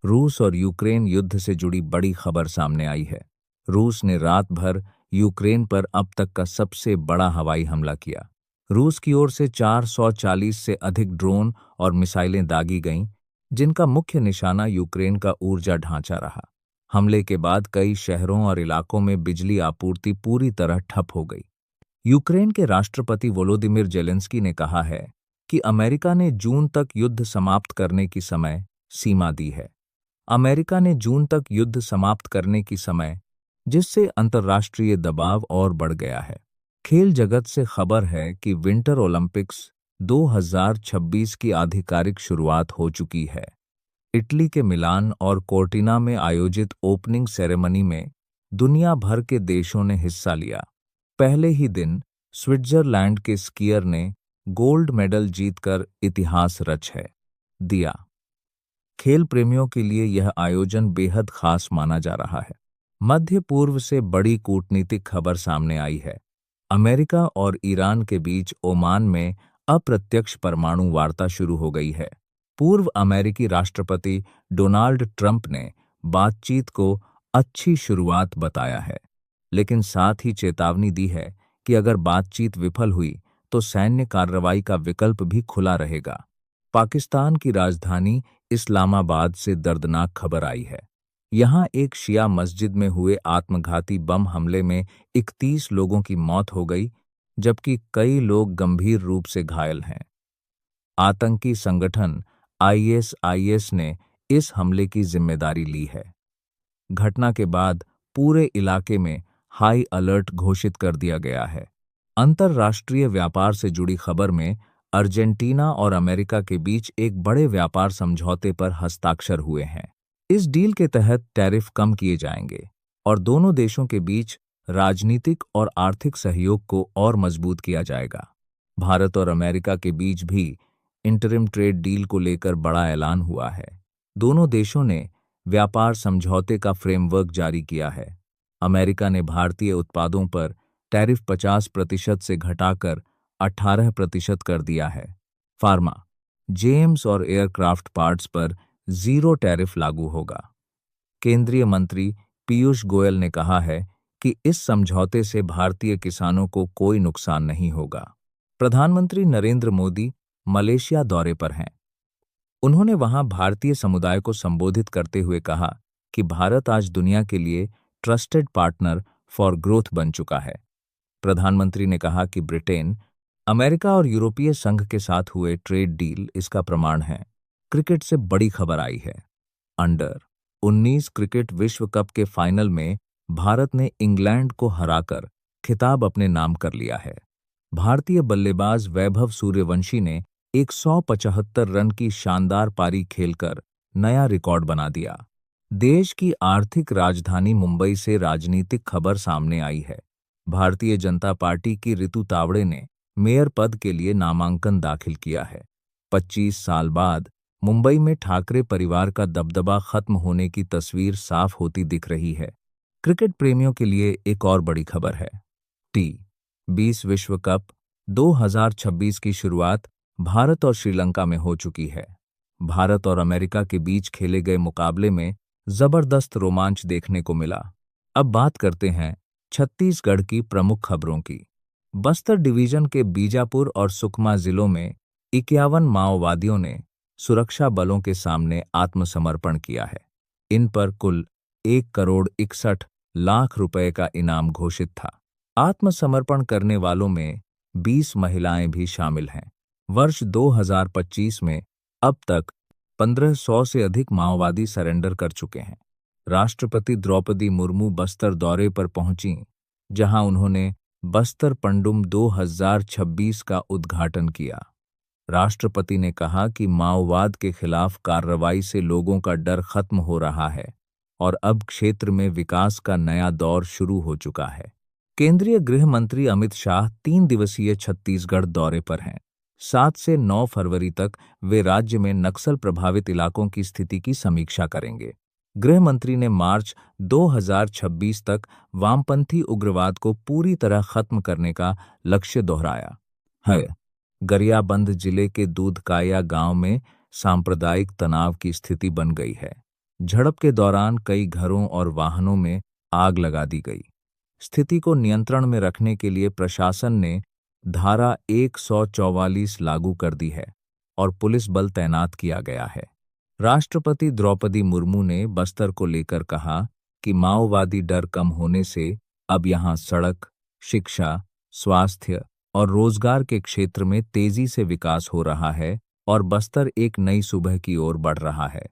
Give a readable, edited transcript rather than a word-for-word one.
रूस और यूक्रेन युद्ध से जुड़ी बड़ी खबर सामने आई है। रूस ने रात भर यूक्रेन पर अब तक का सबसे बड़ा हवाई हमला किया। रूस की ओर से 440 से अधिक ड्रोन और मिसाइलें दागी गईं, जिनका मुख्य निशाना यूक्रेन का ऊर्जा ढांचा रहा। हमले के बाद कई शहरों और इलाकों में बिजली आपूर्ति पूरी तरह ठप हो गई। यूक्रेन के राष्ट्रपति वोलोदिमिर जेलेंस्की ने कहा है कि अमेरिका ने जून तक युद्ध समाप्त करने की समय सीमा दी है। अमेरिका ने जून तक युद्ध समाप्त करने की समय, जिससे अंतर्राष्ट्रीय दबाव और बढ़ गया है। खेल जगत से खबर है कि विंटर ओलंपिक्स 2026 की आधिकारिक शुरुआत हो चुकी है। इटली के मिलान और कोर्टिना में आयोजित ओपनिंग सेरेमनी में दुनिया भर के देशों ने हिस्सा लिया। पहले ही दिन स्विट्जरलैंड के स्कीयर ने गोल्ड मेडल जीतकर इतिहास रच है दिया। खेल प्रेमियों के लिए यह आयोजन बेहद खास माना जा रहा है। मध्य पूर्व से बड़ी कूटनीतिक खबर सामने आई है। अमेरिका और ईरान के बीच ओमान में अप्रत्यक्ष परमाणु वार्ता शुरू हो गई है। पूर्व अमेरिकी राष्ट्रपति डोनाल्ड ट्रंप ने बातचीत को अच्छी शुरुआत बताया है, लेकिन साथ ही चेतावनी दी है कि अगर बातचीत विफल हुई तो सैन्य कार्रवाई का विकल्प भी खुला रहेगा। पाकिस्तान की राजधानी इस्लामाबाद से दर्दनाक खबर आई है। यहां एक शिया मस्जिद में हुए आत्मघाती बम हमले में 31 लोगों की मौत हो गई, जबकि कई लोग गंभीर रूप से घायल हैं। आतंकी संगठन आईएसआईएस ने इस हमले की जिम्मेदारी ली है। घटना के बाद पूरे इलाके में हाई अलर्ट घोषित कर दिया गया है। अंतर्राष्ट्रीय व्यापार से जुड़ी खबर में अर्जेंटीना और अमेरिका के बीच एक बड़े व्यापार समझौते पर हस्ताक्षर हुए हैं। इस डील के तहत टैरिफ कम किए जाएंगे और दोनों देशों के बीच राजनीतिक और आर्थिक सहयोग को और मजबूत किया जाएगा। भारत और अमेरिका के बीच भी इंटरिम ट्रेड डील को लेकर बड़ा ऐलान हुआ है। दोनों देशों ने व्यापार समझौते का फ्रेमवर्क जारी किया है। अमेरिका ने भारतीय उत्पादों पर टैरिफ 50% से घटाकर 18% कर दिया है। फार्मा, जेम्स और एयरक्राफ्ट पार्ट्स पर 0 टैरिफ लागू होगा। केंद्रीय मंत्री पीयूष गोयल ने कहा है कि इस समझौते से भारतीय किसानों को कोई नुकसान नहीं होगा। प्रधानमंत्री नरेंद्र मोदी मलेशिया दौरे पर हैं। उन्होंने वहां भारतीय समुदाय को संबोधित करते हुए कहा कि भारत आज दुनिया के लिए ट्रस्टेड पार्टनर फॉर ग्रोथ बन चुका है। प्रधानमंत्री ने कहा कि ब्रिटेन, अमेरिका और यूरोपीय संघ के साथ हुए ट्रेड डील इसका प्रमाण है। क्रिकेट से बड़ी खबर आई है। अंडर 19 क्रिकेट विश्व कप के फाइनल में भारत ने इंग्लैंड को हराकर खिताब अपने नाम कर लिया है। भारतीय बल्लेबाज वैभव सूर्यवंशी ने 175 रन की शानदार पारी खेलकर नया रिकॉर्ड बना दिया। देश की आर्थिक राजधानी मुंबई से राजनीतिक खबर सामने आई है। भारतीय जनता पार्टी की रितु तावड़े ने मेयर पद के लिए नामांकन दाखिल किया है। 25 साल बाद मुंबई में ठाकरे परिवार का दबदबा खत्म होने की तस्वीर साफ होती दिख रही है। क्रिकेट प्रेमियों के लिए एक और बड़ी खबर है। T20 विश्व कप 2026 की शुरुआत भारत और श्रीलंका में हो चुकी है। भारत और अमेरिका के बीच खेले गए मुकाबले में जबरदस्त रोमांच देखने को मिला। अब बात करते हैं छत्तीसगढ़ की प्रमुख खबरों की। बस्तर डिवीजन के बीजापुर और सुकमा जिलों में 51 माओवादियों ने सुरक्षा बलों के सामने आत्मसमर्पण किया है। इन पर कुल 1,61,00,000 रुपए का इनाम घोषित था। आत्मसमर्पण करने वालों में 20 महिलाएं भी शामिल हैं। वर्ष 2025 में अब तक 1500 से अधिक माओवादी सरेंडर कर चुके हैं। राष्ट्रपति द्रौपदी मुर्मू बस्तर दौरे पर पहुंची, जहां उन्होंने बस्तर पंडुम 2026 का उद्घाटन किया। राष्ट्रपति ने कहा कि माओवाद के खिलाफ कार्रवाई से लोगों का डर खत्म हो रहा है और अब क्षेत्र में विकास का नया दौर शुरू हो चुका है। केंद्रीय गृह मंत्री अमित शाह 3 दिवसीय छत्तीसगढ़ दौरे पर हैं। 7 से 9 फरवरी तक वे राज्य में नक्सल प्रभावित इलाकों की स्थिति की समीक्षा करेंगे। गृह मंत्री ने मार्च 2026 तक वामपंथी उग्रवाद को पूरी तरह खत्म करने का लक्ष्य दोहराया है। गरियाबंद जिले के दूधकाया गांव में सांप्रदायिक तनाव की स्थिति बन गई है, झड़प के दौरान कई घरों और वाहनों में आग लगा दी गई। स्थिति को नियंत्रण में रखने के लिए प्रशासन ने धारा 144 लागू कर दी है और पुलिस बल तैनात किया गया है। राष्ट्रपति द्रौपदी मुर्मू ने बस्तर को लेकर कहा कि माओवादी डर कम होने से अब यहां सड़क, शिक्षा, स्वास्थ्य और रोजगार के क्षेत्र में तेजी से विकास हो रहा है और बस्तर एक नई सुबह की ओर बढ़ रहा है।